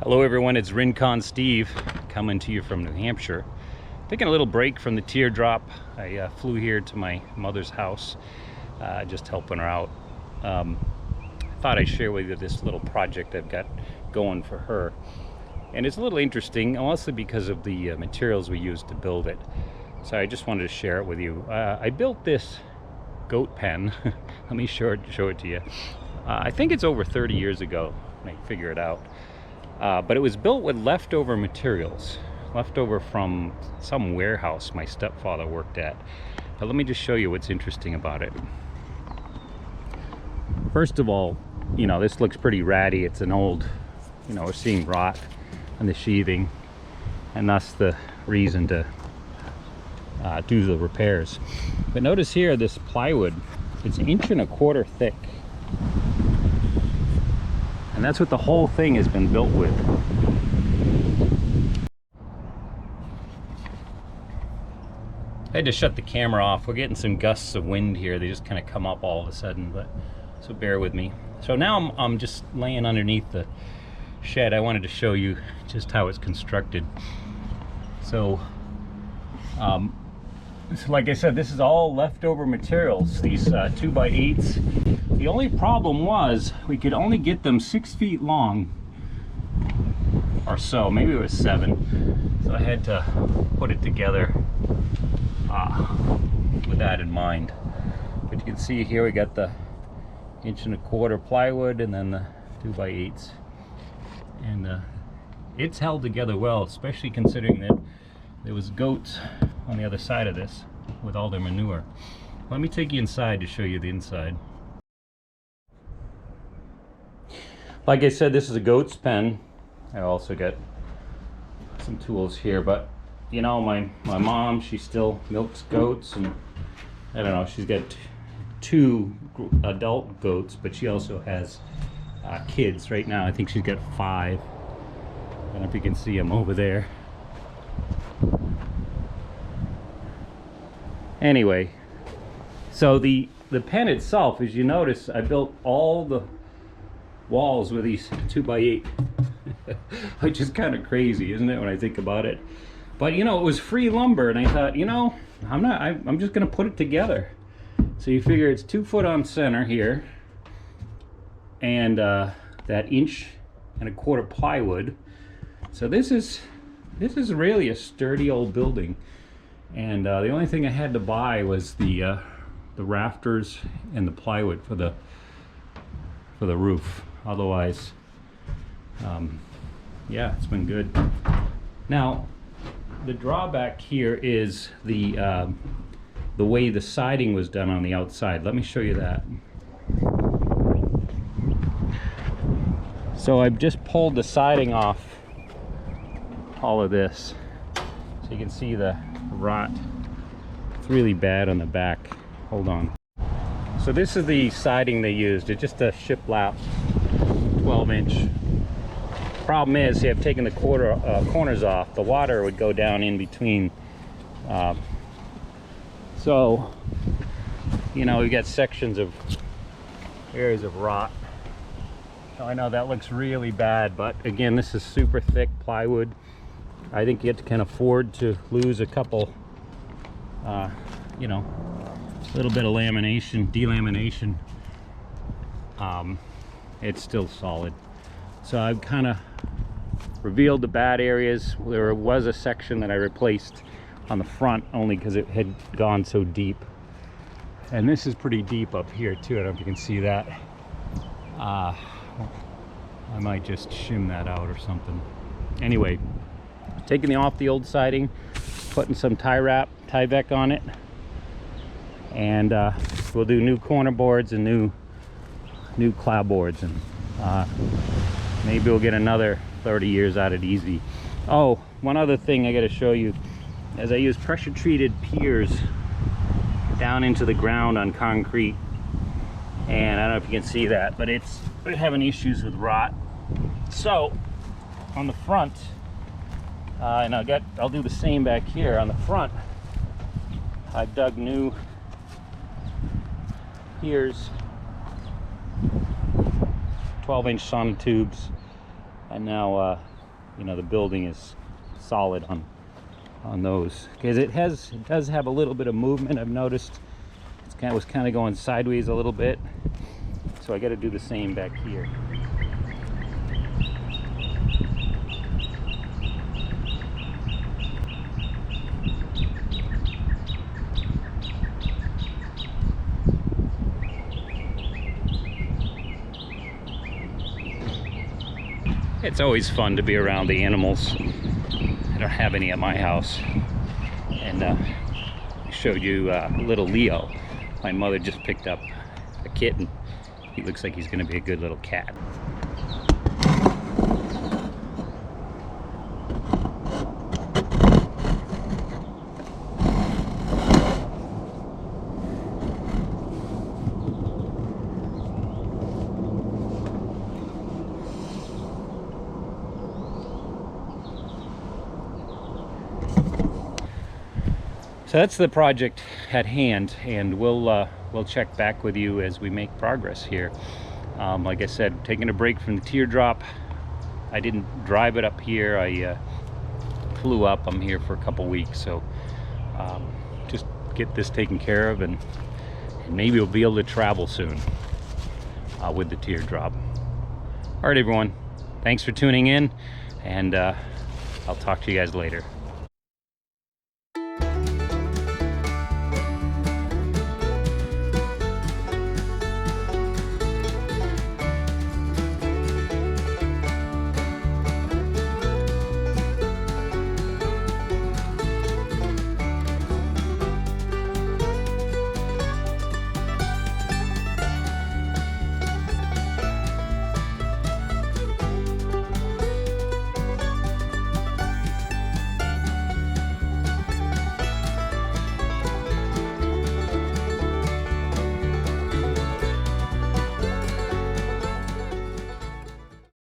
Hello everyone, it's Rincon Steve coming to you from New Hampshire. Taking a little break from the teardrop. I flew here to my mother's house, just helping her out. I thought I'd share with you this little project I've got going for her. And it's a little interesting, mostly because of the materials we used to build it. So I just wanted to share it with you. I built this goat pen. Let me show it to you. I think it's over 30 years ago when I figure it out. But it was built with leftover materials, leftover from some warehouse my stepfather worked at. Now let me just show you what's interesting about it. First of all, you know, this looks pretty ratty. It's an old, you know, we're seeing rot on the sheathing, and that's the reason to do the repairs. But notice here, this plywood, it's 1.25 inches thick. And that's what the whole thing has been built with. I had to shut the camera off. We're getting some gusts of wind here. They just kind of come up all of a sudden, but so bear with me. So now I'm just laying underneath the shed. I wanted to show you just how it's constructed. So, like I said, this is all leftover materials, these 2x8s. The only problem was we could only get them 6 feet long or so, maybe it was 7. So I had to put it together with that in mind. But you can see here we got the 1.25 inch plywood and then the 2x8s. And it's held together well, especially considering that there was goats on the other side of this with all their manure. Let me take you inside to show you the inside. Like I said, this is a goat's pen. I also got some tools here, but you know, my mom, she still milks goats, and I don't know, she's got 2 adult goats, but she also has kids right now. I think she's got 5. I don't know if you can see them over there. Anyway, so the pen itself, as you notice, I built all the walls with these 2x8, which is kind of crazy, isn't it, when I think about it? But you know, it was free lumber, and I thought, you know, I'm just gonna put it together. So you figure it's 2 foot on center here, and that 1.25 inch plywood. So this is really a sturdy old building. And the only thing I had to buy was the rafters and the plywood for the roof. Otherwise, yeah, it's been good. Now, the drawback here is the way the siding was done on the outside. Let me show you that. So I've just pulled the siding off all of this, so you can see the rot. It's really bad on the back. Hold on. So this is the siding they used. It's just a shiplap 12-inch. Problem is, see, I've taken the corners off. The water would go down in between. So, you know, we've got sections of areas of rot. So I know that looks really bad, but again, this is super thick plywood. I think you can afford to lose a couple, you know, a little bit of lamination, delamination. It's still solid. So I've kind of revealed the bad areas. There was a section that I replaced on the front only because it had gone so deep. And this is pretty deep up here too. I don't know if you can see that. I might just shim that out or something. Anyway, taking off the old siding, putting some Tyvek on it, and we'll do new corner boards and new clapboards, and maybe we'll get another 30 years out of it easy. Oh, one other thing I got to show you, as I use pressure treated piers down into the ground on concrete, and I don't know if you can see that, but it's having issues with rot. So on the front, and I'll do the same back here on the front. I dug new piers, 12-inch sonotubes, and now you know, the building is solid on those, because it does have a little bit of movement. I've noticed it was kind of going sideways a little bit, so I got to do the same back here. It's always fun to be around the animals. I don't have any at my house. And I showed you little Leo. My mother just picked up a kitten. He looks like he's gonna be a good little cat. So that's the project at hand, and we'll check back with you as we make progress here. Like I said, taking a break from the teardrop. I didn't drive it up here. I flew up. I'm here for a couple weeks, so just get this taken care of, and maybe we'll be able to travel soon with the teardrop. All right, everyone. Thanks for tuning in, and I'll talk to you guys later.